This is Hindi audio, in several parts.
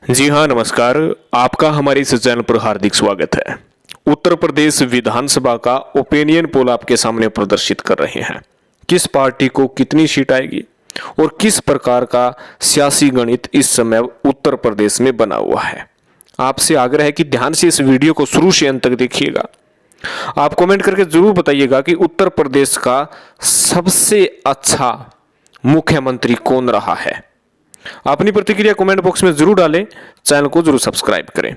जी हाँ, नमस्कार। आपका हमारे इस चैनल पर हार्दिक स्वागत है। उत्तर प्रदेश विधानसभा का ओपिनियन पोल आपके सामने प्रदर्शित कर रहे हैं। किस पार्टी को कितनी सीट आएगी और किस प्रकार का सियासी गणित इस समय उत्तर प्रदेश में बना हुआ है। आपसे आग्रह है कि ध्यान से इस वीडियो को शुरू से अंत तक देखिएगा। आप कमेंट करके जरूर बताइएगा कि उत्तर प्रदेश का सबसे अच्छा मुख्यमंत्री कौन रहा है। अपनी प्रतिक्रिया कमेंट बॉक्स में जरूर डालें, चैनल को जरूर सब्सक्राइब करें।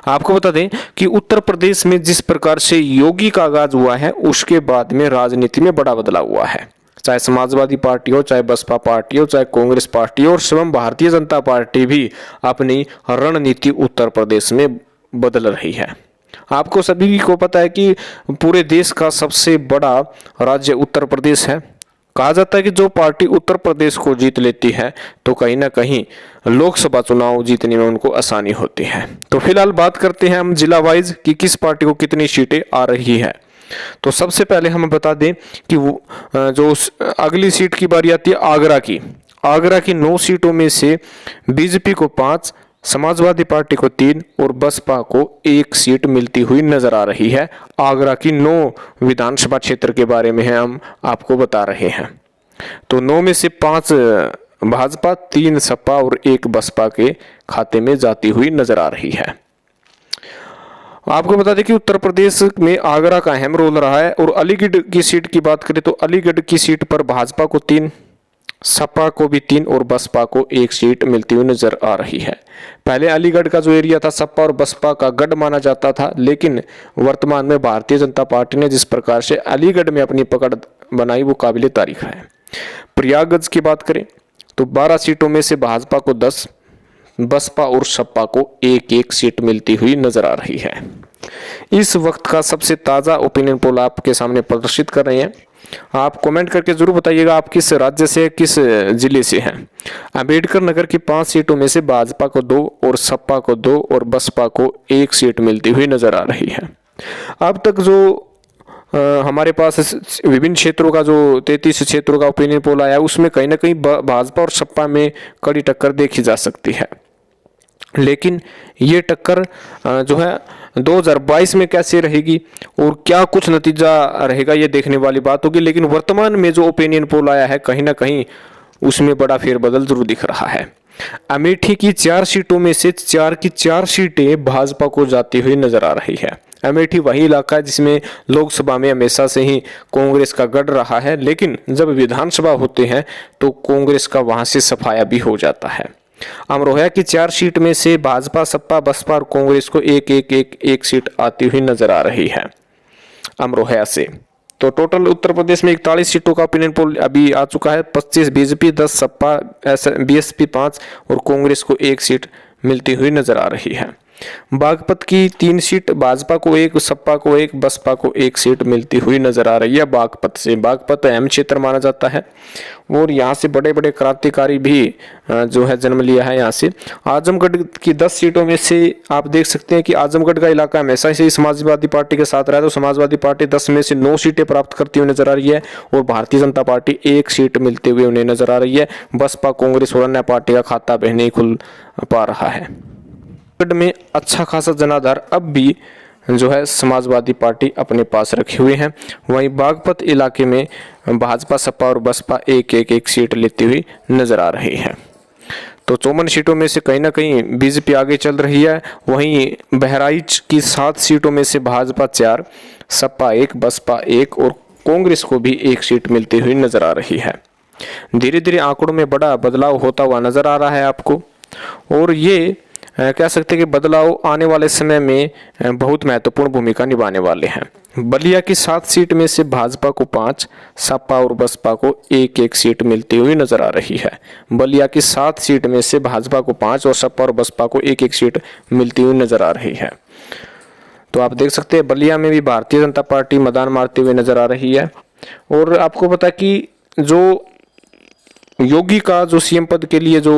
आपको बता दें कि उत्तर प्रदेश में जिस प्रकार से योगी का आगाज हुआ है, उसके बाद में राजनीति में बड़ा बदलाव हुआ है। चाहे समाजवादी पार्टी हो, चाहे बसपा पार्टी हो, चाहे कांग्रेस पार्टी हो और स्वयं भारतीय जनता पार्टी भी अपनी रणनीति उत्तर प्रदेश में बदल रही है। आपको सभी को पता है कि पूरे देश का सबसे बड़ा राज्य उत्तर प्रदेश है। कहा जाता है कि जो पार्टी उत्तर प्रदेश को जीत लेती है तो कहीं ना कहीं लोकसभा चुनाव जीतने में उनको आसानी होती है। तो फिलहाल बात करते हैं हम जिला वाइज कि किस पार्टी को कितनी सीटें आ रही है। तो सबसे पहले हम बता दें कि वो जो अगली सीट की बारी आती है आगरा की 9 सीटों में से बीजेपी को 5, समाजवादी पार्टी को 3 और बसपा को 1 सीट मिलती हुई नजर आ रही है। आगरा की 9 विधानसभा क्षेत्र के बारे में हम आपको बता रहे हैं। तो 9 में से 5 भाजपा, 3 सपा और 1 बसपा के खाते में जाती हुई नजर आ रही है। आपको बता दें कि उत्तर प्रदेश में आगरा का अहम रोल रहा है। और अलीगढ़ की सीट की बात करें तो अलीगढ़ की सीट पर भाजपा को 3, सपा को भी 3 और बसपा को 1 सीट मिलती हुई नजर आ रही है। पहले अलीगढ़ का जो एरिया था सपा और बसपा का गढ़ माना जाता था, लेकिन वर्तमान में भारतीय जनता पार्टी ने जिस प्रकार से अलीगढ़ में अपनी पकड़ बनाई वो काबिले तारीफ है। प्रयागराज की बात करें तो 12 सीटों में से भाजपा को 10, बसपा और सपा को 1-1 सीट मिलती हुई नजर आ रही है। इस वक्त का सबसे ताजा ओपिनियन पोल आपके सामने प्रदर्शित कर रहे हैं। आप कमेंट करके जरूर बताइएगा आप किस राज्य से, किस जिले से हैं। अंबेडकर नगर की 5 सीटों में से भाजपा को 2 और सपा को 2 और बसपा को 1 सीट मिलती हुई नजर आ रही है। अब तक जो हमारे पास विभिन्न क्षेत्रों का जो 33 क्षेत्रों का ओपिनियन पोल आया, उसमें कहीं ना कहीं भाजपा और सपा में कड़ी टक्कर देखी जा सकती है। लेकिन ये टक्कर जो है 2022 में कैसे रहेगी और क्या कुछ नतीजा रहेगा, ये देखने वाली बात होगी। लेकिन वर्तमान में जो ओपिनियन पोल आया है, कहीं ना कहीं उसमें बड़ा फेरबदल जरूर दिख रहा है। अमेठी की 4 सीटों में से 4 की 4 सीटें भाजपा को जाती हुई नजर आ रही है। अमेठी वही इलाका है जिसमें लोकसभा में हमेशा से ही कांग्रेस का गढ़ रहा है, लेकिन जब विधानसभा होते हैं तो कांग्रेस का वहां से सफाया भी हो जाता है। अमरोहा की 4 सीट में से भाजपा, सपा, बसपा और कांग्रेस को एक सीट आती हुई नजर आ रही है अमरोहा से। तो टोटल उत्तर प्रदेश में 41 सीटों का ओपिनियन पोल अभी आ चुका है। 25 बीजेपी, 10 सपा, बीएसपी 5 और कांग्रेस को 1 सीट मिलती हुई नजर आ रही है। बागपत की 3 सीट भाजपा को 1, सपा को 1, बसपा को 1 सीट मिलती हुई नजर आ रही है। बागपत से, बागपत अहम क्षेत्र माना जाता है और यहाँ से बड़े बड़े क्रांतिकारी भी जो है जन्म लिया है यहाँ से। आजमगढ़ की 10 सीटों में से आप देख सकते हैं कि आजमगढ़ का इलाका हमेशा से समाजवादी पार्टी के साथ रहा है। तो समाजवादी पार्टी 10 में से 9 सीटें प्राप्त करती हुई नजर आ रही है और भारतीय जनता पार्टी 1 सीट मिलते हुए उन्हें नजर आ रही है। बसपा, कांग्रेस और अन्य पार्टी का खाता भी नहीं खुल पा रहा है। में अच्छा खासा जनाधार अब भी जो है समाजवादी पार्टी अपने पास रखे हुए हैं। वहीं बागपत इलाके में भाजपा, सपा और बसपा 1-1 सीट लेती हुई नजर आ रही है। तो 54 सीटों में से कहीं ना कहीं बीजेपी आगे चल रही है। वहीं बहराइच की 7 सीटों में से भाजपा 4, सपा 1, बसपा 1 और कांग्रेस को भी 1 सीट मिलती हुई नजर आ रही है। धीरे धीरे आंकड़ों में बड़ा बदलाव होता हुआ नजर आ रहा है आपको, और ये कह सकते हैं कि बदलाव आने वाले समय में बहुत महत्वपूर्ण भूमिका निभाने वाले हैं। बलिया की 7 सीट में से भाजपा को 5, सपा और बसपा को 1-1 सीट मिलती हुई नजर आ रही है। बलिया की 7 सीट में से भाजपा को 5 और सपा और बसपा को 1-1 सीट मिलती हुई नजर आ रही है। तो आप देख सकते हैं बलिया में भी भारतीय जनता पार्टी मैदान मारते हुए नजर आ रही है। और आपको पता है कि जो योगी का जो सीएम पद के लिए जो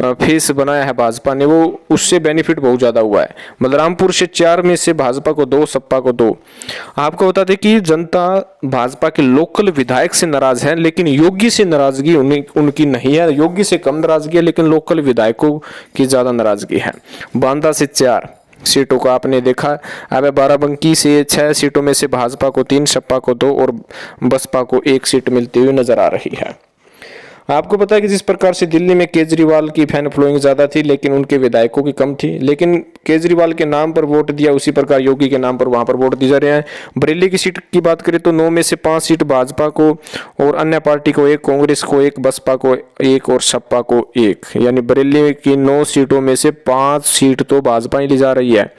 फेस बनाया है भाजपा ने, वो उससे बेनिफिट बहुत ज्यादा हुआ है। बलरामपुर से 4 में से भाजपा को 2, सपा को 2। आपको बता दें कि जनता भाजपा के लोकल विधायक से नाराज है, लेकिन योगी से नाराजगी उनकी नहीं है। योगी से कम नाराजगी है, लेकिन लोकल विधायकों की ज्यादा नाराजगी है। बांदा से 4 सीटों का आपने देखा। अब बाराबंकी से 6 सीटों में से भाजपा को 3, सपा को 2 और बसपा को 1 सीट मिलती हुई नजर आ रही है। आपको पता है कि जिस प्रकार से दिल्ली में केजरीवाल की फैन फॉलोइंग ज्यादा थी, लेकिन उनके विधायकों की कम थी, लेकिन केजरीवाल के नाम पर वोट दिया, उसी प्रकार योगी के नाम पर वहां पर वोट दिए जा रहे हैं। बरेली की सीट की बात करें तो 9 में से 5 सीट भाजपा को और अन्य पार्टी को 1, कांग्रेस को 1, बसपा को 1 और सपा को 1। यानी बरेली की 9 सीटों में से 5 सीट तो भाजपा ही ले जा रही है।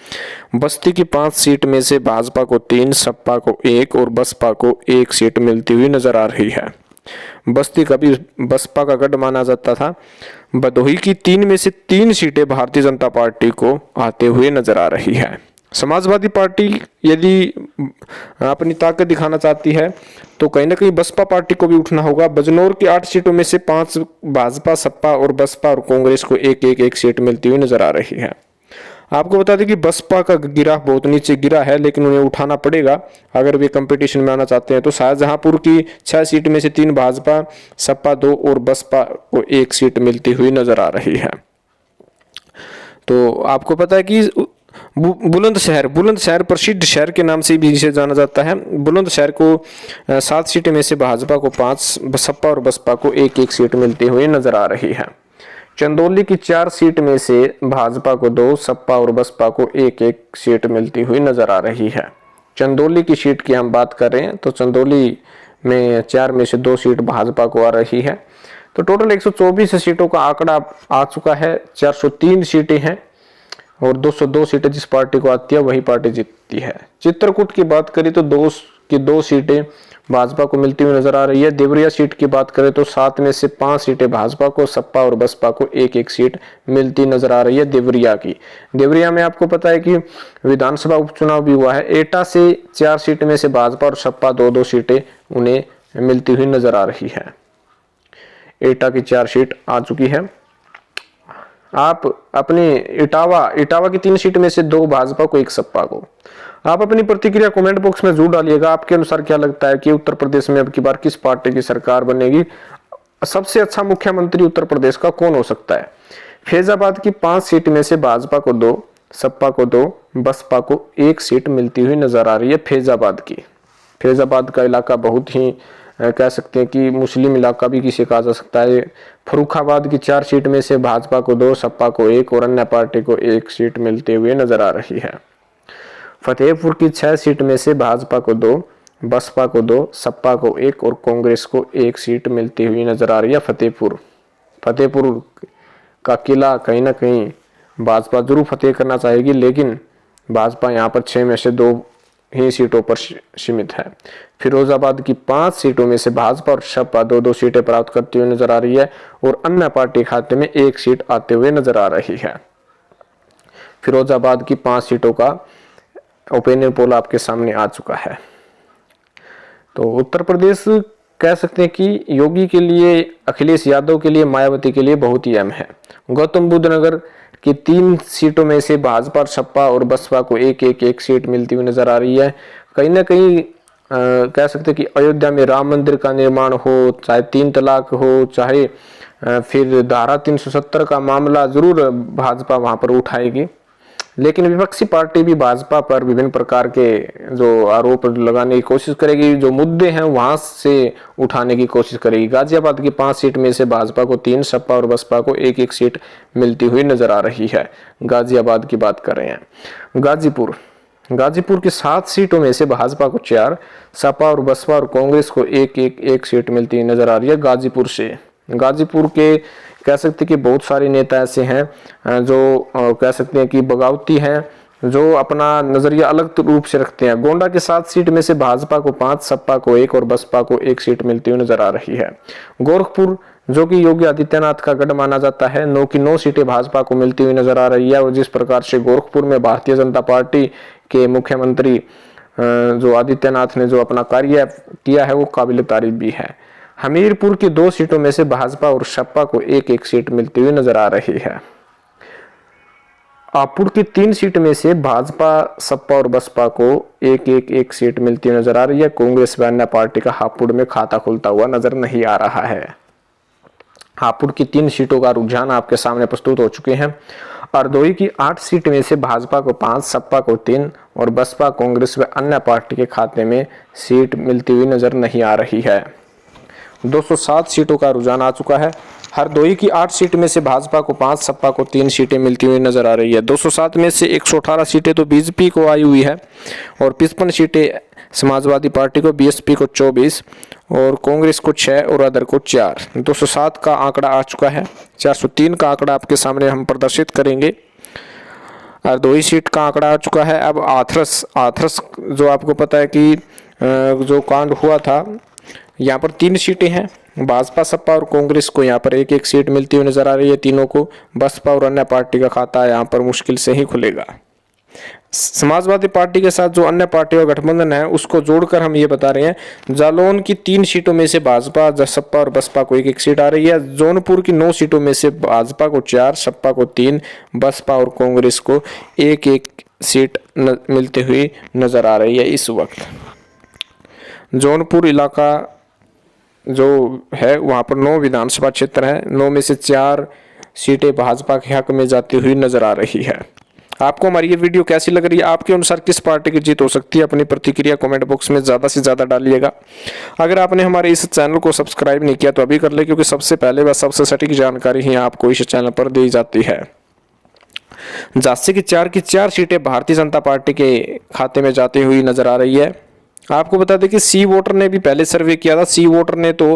बस्ती की 5 सीट में से भाजपा को 3, सपा को 1 और बसपा को 1 सीट मिलती हुई नजर आ रही है। बस्ती कभी बसपा का गढ़ माना जाता था। भदोही की 3 में से 3 सीटें भारतीय जनता पार्टी को आते हुए नजर आ रही है। समाजवादी पार्टी यदि अपनी ताकत दिखाना चाहती है तो कहीं ना कहीं बसपा पार्टी को भी उठना होगा। बजनौर की 8 सीटों में से 5 भाजपा, सपा और बसपा और कांग्रेस को 1 सीट मिलती हुई नजर आ रही है। आपको बता दें कि बसपा का गिरा बहुत नीचे गिरा है, लेकिन उन्हें उठाना पड़ेगा अगर वे कंपटीशन में आना चाहते हैं। तो शाहजहांपुर की 6 सीट में से 3 भाजपा, सपा 2 और बसपा को 1 सीट मिलती हुई नजर आ रही है। तो आपको पता है कि बुलंदशहर प्रसिद्ध शहर के नाम से भी इसे जाना जाता है। बुलंदशहर को 7 सीटें में से भाजपा को 5, सपा और बसपा को 1 सीट मिलती हुई नजर आ रही है। चंदौली की 4 सीट में से भाजपा को 2, सपा और बसपा को 1 सीट मिलती हुई नजर आ रही है। चंदौली की सीट की हम बात कर रहे हैं तो चंदौली में 4 में से 2 सीट भाजपा को आ रही है। तो टोटल 124 सीटों का आंकड़ा आ चुका है। 403 सीटें हैं और 202 सीटें जिस पार्टी को आती है वही पार्टी जीतती है। चित्रकूट की बात करें तो 2 सीटें भाजपा को मिलती हुई नजर आ रही है। देवरिया सीट की बात करें तो 7 में से 5 सीटें भाजपा को, सपा और बसपा को 1 सीट मिलती नजर आ रही है देवरिया की। देवरिया में आपको पता है कि विधानसभा उपचुनाव भी हुआ है। एटा से 4 सीट में से भाजपा और सपा 2 सीटें उन्हें मिलती हुई नजर आ रही है। एटा की 4 सीट आ चुकी है। आप अपने इटावा की 3 सीट में से 2 भाजपा को, 1 सपा को। आप अपनी प्रतिक्रिया कमेंट बॉक्स में जरूर डालिएगा। आपके अनुसार क्या लगता है कि उत्तर प्रदेश में अब की बार किस पार्टी की सरकार बनेगी? सबसे अच्छा मुख्यमंत्री उत्तर प्रदेश का कौन हो सकता है? फैजाबाद की 5 सीट में से भाजपा को 2, सपा को 2, बसपा को 1 सीट मिलती हुई नजर आ रही है। फैजाबाद का इलाका बहुत ही कह सकते हैं कि मुस्लिम इलाका भी किसे कहा जा सकता है। फर्रुखाबाद की 4 सीट में से भाजपा को 2, सपा को 1 और अन्य पार्टी को 1 सीट मिलते हुए नजर आ रही है। फतेहपुर की 6 सीट में से भाजपा को 2, बसपा को 2, सपा को 1 और कांग्रेस को 1 सीट मिलती हुई नजर आ रही है। फतेहपुर का किला कहीं ना कहीं भाजपा जरूर फतेह करना चाहेगी, लेकिन भाजपा यहाँ पर 6 में से 2 ही सीटों पर सीमित है। फिरोजाबाद की 5 सीटों में से भाजपा और सपा 2 सीटें प्राप्त करती हुई नजर आ रही है और अन्य पार्टी खाते में 1 सीट आते हुए नजर आ रही है। फिरोजाबाद की 5 सीटों का ओपिनियन पोल आपके सामने आ चुका है। तो उत्तर प्रदेश कह सकते हैं कि योगी के लिए, अखिलेश यादव के लिए, मायावती के लिए बहुत ही अहम है। गौतम बुद्ध नगर की 3 सीटों में से भाजपा, सपा और बसपा को 1 सीट मिलती हुई नजर आ रही है। कहीं ना कहीं कह सकते हैं कि अयोध्या में राम मंदिर का निर्माण हो, चाहे 3 तलाक हो, चाहे फिर धारा 370 का मामला, जरूर भाजपा वहां पर उठाएगी। लेकिन विपक्षी पार्टी भी भाजपा पर विभिन्न प्रकार के जो आरोप लगाने की कोशिश करेगी, जो मुद्दे हैं वहां से उठाने की कोशिश करेगी। गाजियाबाद की 5 सीट में से भाजपा को 3, सपा और बसपा को 1 सीट मिलती हुई नजर आ रही है। गाजियाबाद की बात कर रहे हैं। गाजीपुर की 7 सीटों में से भाजपा को 4, सपा और बसपा और कांग्रेस को 1 सीट मिलती हुई नजर आ रही है। गाजीपुर के कह सकते हैं कि बहुत सारे नेता ऐसे हैं जो कह सकते हैं कि बगावती हैं, जो अपना नजरिया अलग रूप से रखते हैं। गोंडा के 7 सीट में से भाजपा को 5, सपा को 1 और बसपा को 1 सीट मिलती हुई नजर आ रही है। गोरखपुर जो कि योगी आदित्यनाथ का गढ़ माना जाता है, 9 की 9 सीटें भाजपा को मिलती हुई नजर आ रही है। और जिस प्रकार से गोरखपुर में भारतीय जनता पार्टी के मुख्यमंत्री जो आदित्यनाथ ने जो अपना कार्य किया है वो काबिल तारीफ भी है। हमीरपुर की 2 सीटों में से भाजपा और सपा को एक एक सीट मिलती हुई नजर आ रही है। हापुड़ की 3 सीट में से भाजपा, सपा और बसपा को एक सीट मिलती हुई नजर आ रही है। कांग्रेस व अन्य पार्टी का हापुड़ में खाता खुलता हुआ नजर नहीं आ रहा है। हापुड़ की 3 सीटों का रुझान आपके सामने प्रस्तुत हो चुके हैं। हरदोई की 8 सीट में से भाजपा को 5, सपा को 3 और बसपा, कांग्रेस व अन्य पार्टी के खाते में सीट मिलती हुई नजर नहीं आ रही है। 207 सीटों का रुझान आ चुका है। हरदोई की 8 सीट में से भाजपा को 5, सपा को 3 सीटें मिलती हुई नजर आ रही है। 207 में से 118 सीटें तो बीजेपी को आई हुई है और 55 सीटें समाजवादी पार्टी को, बीएसपी को 24 और कांग्रेस को 6 और अदर को 4। 207 का आंकड़ा आ चुका है। 403 का आंकड़ा आपके सामने हम प्रदर्शित करेंगे। हरदोई सीट का आंकड़ा आ चुका है। अब आथरस जो आपको पता है कि जो कांड हुआ था, यहाँ पर 3 सीटें हैं। भाजपा, सपा और कांग्रेस को यहाँ पर एक एक सीट मिलती हुई नजर आ रही है। तीनों को बसपा और अन्य पार्टी का खाता यहाँ पर मुश्किल से ही खुलेगा। समाजवादी पार्टी के साथ जो अन्य पार्टियों का गठबंधन है उसको जोड़कर हम ये बता रहे हैं, जालौन की 3 सीटों में से भाजपा, सपा और बसपा को एक एक सीट आ रही है। जौनपुर की 9 सीटों में से भाजपा को 4, सपा को 3, बसपा और कांग्रेस को एक एक सीट मिलती हुई नजर आ रही है। इस वक्त जौनपुर इलाका जो है वहां पर 9 विधानसभा क्षेत्र है। 9 में से 4 सीटें भाजपा के हक में जाती हुई नजर आ रही है। आपको हमारी ये वीडियो कैसी लग रही है? आपके अनुसार किस पार्टी की जीत हो सकती है? अपनी प्रतिक्रिया कमेंट बॉक्स में ज़्यादा से ज़्यादा डालिएगा। अगर आपने हमारे इस चैनल को सब्सक्राइब नहीं किया तो अभी कर ले, क्योंकि सबसे पहले व सबसे सटीक जानकारी ही आपको इस चैनल पर दी जाती है। झांसी की 4 की 4 सीटें भारतीय जनता पार्टी के खाते में जाती हुई नजर आ रही है। आपको बता दें कि सी वोटर ने भी पहले सर्वे किया था। सी वोटर ने तो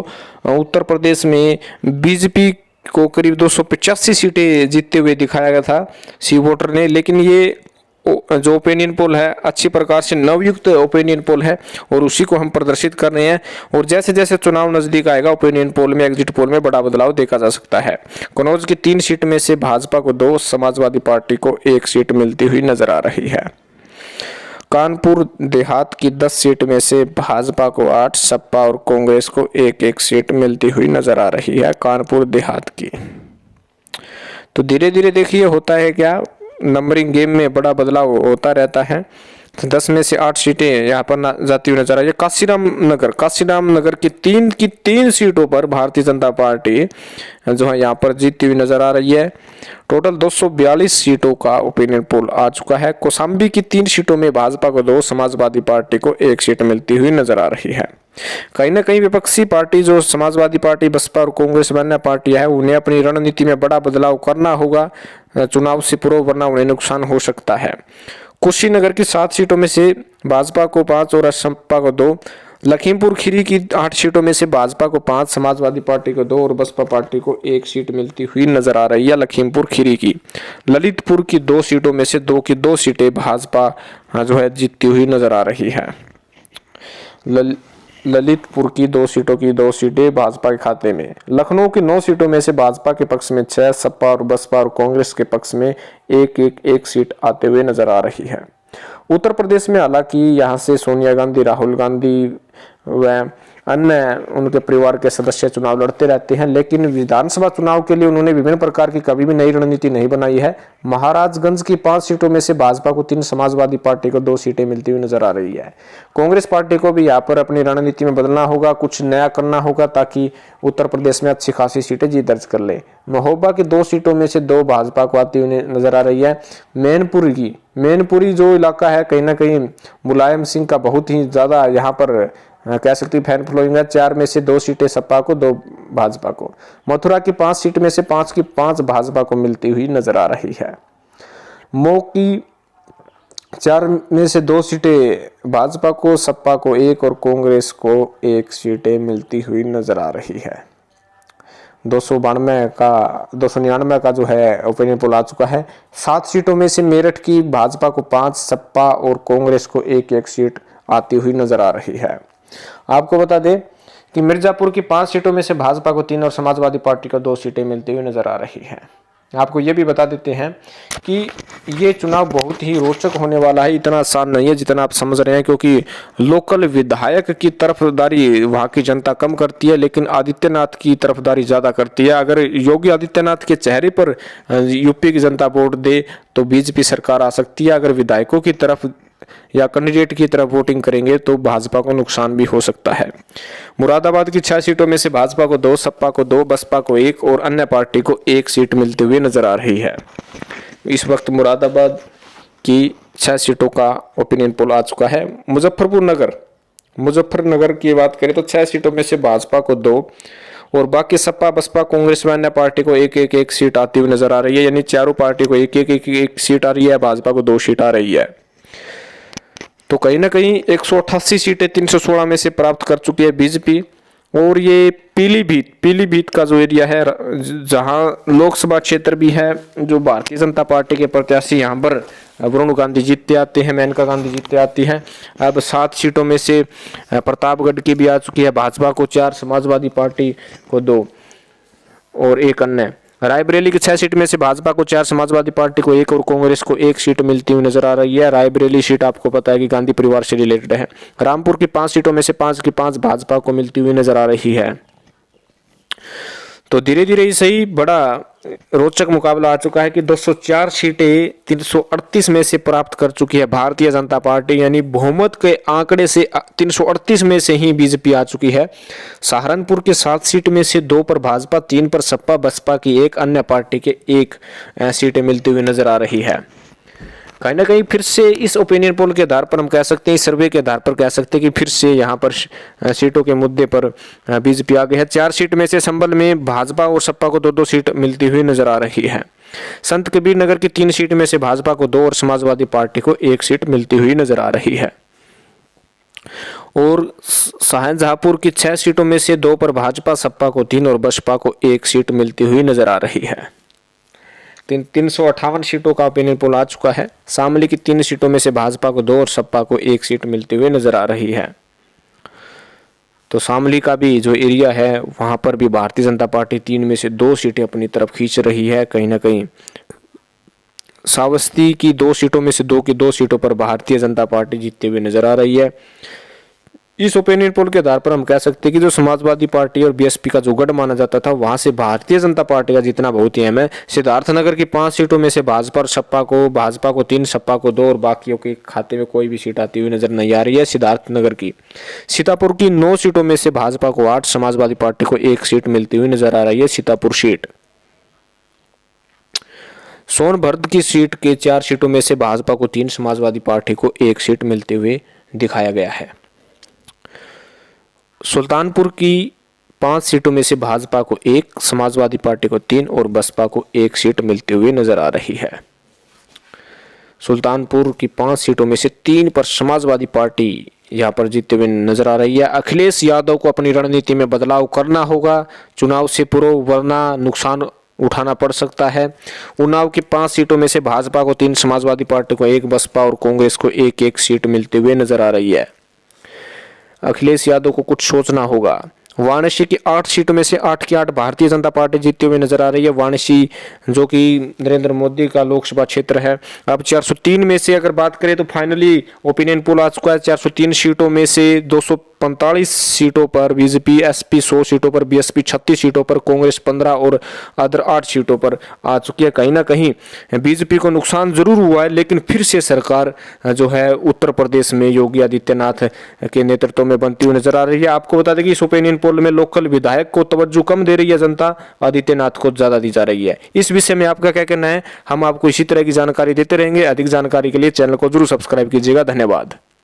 उत्तर प्रदेश में बीजेपी को करीब 285 सीटें जीतते हुए दिखाया गया था सी वोटर ने, लेकिन ये जो ओपिनियन पोल है अच्छी प्रकार से नवयुक्त ओपिनियन पोल है और उसी को हम प्रदर्शित कर रहे हैं। और जैसे जैसे चुनाव नजदीक आएगा ओपिनियन पोल में, एग्जिट पोल में बड़ा बदलाव देखा जा सकता है। कन्नौज की 3 सीट में से भाजपा को 2, समाजवादी पार्टी को 1 सीट मिलती हुई नजर आ रही है। कानपुर देहात की 10 सीट में से भाजपा को 8, सपा और कांग्रेस को एक एक सीट मिलती हुई नजर आ रही है कानपुर देहात की। तो धीरे धीरे देखिए होता है क्या, नंबरिंग गेम में बड़ा बदलाव होता रहता है। 10 में से 8 सीटें यहाँ पर जाती हुई नजर आ रही है। काशीराम नगर की 3 सीटों पर भारतीय जनता पार्टी जो है यहाँ पर जीतती हुई नजर आ रही है। टोटल 242 सीटों का ओपिनियन पोल आ चुका है। कौशाम्बी की 3 सीटों में भाजपा को 2, समाजवादी पार्टी को 1 सीट मिलती हुई नजर आ रही है। कहीं ना कहीं विपक्षी पार्टी जो समाजवादी पार्टी, बसपा और कांग्रेस अन्य पार्टियां है, उन्हें अपनी रणनीति में बड़ा बदलाव करना होगा चुनाव से पूर्व, वरना उन्हें नुकसान हो सकता है। कुशीनगर की 7 सीटों में से भाजपा को 5 और सपा को 2। लखीमपुर खीरी की 8 सीटों में से भाजपा को 5, समाजवादी पार्टी को 2 और बसपा पार्टी को 1 सीट मिलती हुई नजर आ रही है लखीमपुर खीरी की। ललितपुर की 2 सीटों में से 2 की 2 सीटें भाजपा जो है जीतती हुई नजर आ रही है। ललितपुर की 2 सीटों की 2 सीटें भाजपा के खाते में। लखनऊ की 9 सीटों में से भाजपा के पक्ष में 6, सपा और बसपा और कांग्रेस के पक्ष में एक सीट आते हुए नजर आ रही है। उत्तर प्रदेश में हालांकि यहाँ से सोनिया गांधी, राहुल गांधी व अन्य उनके परिवार के सदस्य चुनाव लड़ते रहते हैं, लेकिन विधानसभा चुनाव के लिए उन्होंने विभिन्न प्रकार की कभी भी नई रणनीति नहीं बनाई है। महाराजगंज की 5 सीटों में से भाजपा को 3, समाजवादी पार्टी को 2 सीटें मिलती हुई नजर आ रही है। कांग्रेस पार्टी को भी यहाँ पर अपनी रणनीति में बदलना होगा, कुछ नया करना होगा ताकि उत्तर प्रदेश में अच्छी खासी सीटें जीत दर्ज कर ले। महोबा की 2 सीटों में से 2 भाजपा को आती हुई नजर आ रही है। मैनपुरी जो इलाका है, कहीं ना कहीं मुलायम सिंह का बहुत ही ज्यादा यहाँ पर कह सकती फैन फॉलोइंग है। 4 में से 2 सीटें सपा को, 2 भाजपा को। मथुरा की 5 सीट में से 5 की 5 भाजपा को मिलती हुई नजर आ रही है। मऊ की 4 में से 2 सीटें भाजपा को, सपा को 1 और कांग्रेस को 1 सीटें मिलती हुई नजर आ रही है। 299 का जो है ओपिनियन पोल आ चुका है। 7 सीटों में से मेरठ की भाजपा को 5, सपा और कांग्रेस को 1 सीट आती हुई नजर आ रही है। आपको बता दें कि मिर्जापुर की 5 सीटों में से भाजपा को 3 और समाजवादी पार्टी को 2 सीटें मिलती हुई नजर आ रही है। आपको ये भी बता देते हैं कि ये चुनाव बहुत ही रोचक होने वाला है। इतना आसान नहीं है जितना आप समझ रहे हैं, क्योंकि लोकल विधायक की तरफदारी वहाँ की जनता कम करती है, लेकिन आदित्यनाथ की तरफदारी ज़्यादा करती है। अगर योगी आदित्यनाथ के चेहरे पर यूपी की जनता वोट दे तो बीजेपी सरकार आ सकती है। अगर विधायकों की तरफ या कैंडिडेट की तरफ वोटिंग करेंगे तो भाजपा को नुकसान भी हो सकता है। मुरादाबाद की 6 सीटों में से भाजपा को 2, सपा को 2, बसपा को 1 और अन्य पार्टी को 1 सीट मिलते हुए नजर आ रही है। इस वक्त मुरादाबाद की 6 सीटों का ओपिनियन पोल आ चुका है। मुजफ्फरनगर की बात करें तो 6 सीटों में से भाजपा को 2 और बाकी सपा, बसपा, कांग्रेस व अन्य पार्टी को एक सीट आती हुई नजर आ रही है। यानी चारों पार्टी को एक सीट आ रही है, भाजपा को 2 सीट आ रही है। तो कहीं ना कहीं 188 सीटें 316 में से प्राप्त कर चुकी है बीजेपी। और ये पीलीभीत का जो एरिया है, जहां लोकसभा क्षेत्र भी है, जो भारतीय जनता पार्टी के प्रत्याशी यहाँ पर वरुण गांधी जीतते आते हैं, मेनका गांधी जीतते आती हैं। अब 7 सीटों में से प्रतापगढ़ की भी आ चुकी है, भाजपा को 4, समाजवादी पार्टी को 2 और 1 अन्य। रायबरेली की 6 सीट में से भाजपा को 4, समाजवादी पार्टी को 1 और कांग्रेस को 1 सीट मिलती हुई नजर आ रही है। रायबरेली सीट आपको पता है कि गांधी परिवार से रिलेटेड है। रामपुर की 5 सीटों में से 5 की 5 भाजपा को मिलती हुई नजर आ रही है। तो धीरे धीरे सही बड़ा रोचक मुकाबला आ चुका है कि 204 सीटें 338 में से प्राप्त कर चुकी है भारतीय जनता पार्टी। यानी बहुमत के आंकड़े से 338 में से ही बीजेपी आ चुकी है। सहारनपुर के 7 सीट में से 2 पर भाजपा, 3 पर सपा, बसपा की 1, अन्य पार्टी के 1 सीटें मिलती हुई नजर आ रही है। कहीं ना कहीं फिर से इस ओपिनियन पोल के आधार पर हम कह सकते हैं, इस सर्वे के आधार पर कह सकते हैं कि फिर से यहाँ पर सीटों के मुद्दे पर बीजेपी आगे है। 4 सीट में से संभल में भाजपा और सपा को 2-2 सीट मिलती हुई नजर आ रही है। संत कबीर नगर की 3 सीट में से भाजपा को 2 और समाजवादी पार्टी को 1 सीट मिलती हुई नजर आ रही है। और शाहजहांपुर की 6 सीटों में से 2 पर भाजपा, सपा को 3 और बसपा को 1 सीट मिलती हुई नजर आ रही है। 358 सीटों का ओपिनियन पोल आ चुका है। शामली की 3 सीटों में से भाजपा को 2 और सपा को 1 सीट मिलती हुई नजर आ रही है। तो शामली का भी जो एरिया है वहां पर भी भारतीय जनता पार्टी 3 में से 2 सीटें अपनी तरफ खींच रही है। कहीं ना कहीं श्रावस्ती की 2 सीटों में से 2 की 2 सीटों पर भारतीय जनता पार्टी जीतते हुए नजर आ रही है। इस ओपिनियन पोल के आधार पर हम कह सकते हैं कि जो समाजवादी पार्टी और बीएसपी का जो गढ़ माना जाता था, वहां से भारतीय जनता पार्टी का जितना बहुत ही अहम है। सिद्धार्थनगर की 5 सीटों में से भाजपा और सपा को 3, सपा को 2 और बाकियों के खाते में कोई भी सीट आती हुई नजर नहीं आ रही है। सिद्धार्थनगर की सीतापुर की 9 सीटों में से भाजपा को 8, समाजवादी पार्टी को 1 सीट मिलती हुई नजर आ रही है। सीतापुर सीट। सोनभद्र की सीट के 4 सीटों में से भाजपा को 3, समाजवादी पार्टी को 1 सीट मिलते हुए दिखाया गया है। सुल्तानपुर की 5 सीटों में से भाजपा को 1, समाजवादी पार्टी को 3 और बसपा को 1 सीट मिलती हुई नजर आ रही है। सुल्तानपुर की 5 सीटों में से 3 पर समाजवादी पार्टी यहां पर जीतते हुए नजर आ रही है। अखिलेश यादव को अपनी रणनीति में बदलाव करना होगा चुनाव से पूर्व, वरना नुकसान उठाना पड़ सकता है। उन्नाव की 5 सीटों में से भाजपा को 3, समाजवादी पार्टी को 1, बसपा और कांग्रेस को 1-1 सीट मिलते हुए नजर आ रही है। अखिलेश यादव को कुछ सोचना होगा। वाराणसी की 8 सीटों में से 8 की 8 भारतीय जनता पार्टी जीतते हुए नजर आ रही है। वाराणसी जो कि नरेंद्र मोदी का लोकसभा क्षेत्र है। अब 403 में से अगर बात करें तो फाइनली ओपिनियन पोल आ चुका है। 403 सीटों में से 245 सीटों पर बीजेपी, एसपी 100 सीटों पर, बीएसपी 36 सीटों पर, कांग्रेस 15 और अदर 8 सीटों पर आ चुकी है। कहीं ना कहीं बीजेपी को नुकसान जरूर हुआ है, लेकिन फिर से सरकार जो है उत्तर प्रदेश में योगी आदित्यनाथ के नेतृत्व में बनती हुई नजर आ रही है। आपको बता दें कि इस ओपिनियन पोल में लोकल विधायक को तवज्जो कम दे रही है जनता, आदित्यनाथ को ज्यादा दी जा रही है। इस विषय में आपका क्या कहना है? हम आपको इसी तरह की जानकारी देते रहेंगे। अधिक जानकारी के लिए चैनल को जरूर सब्सक्राइब कीजिएगा। धन्यवाद।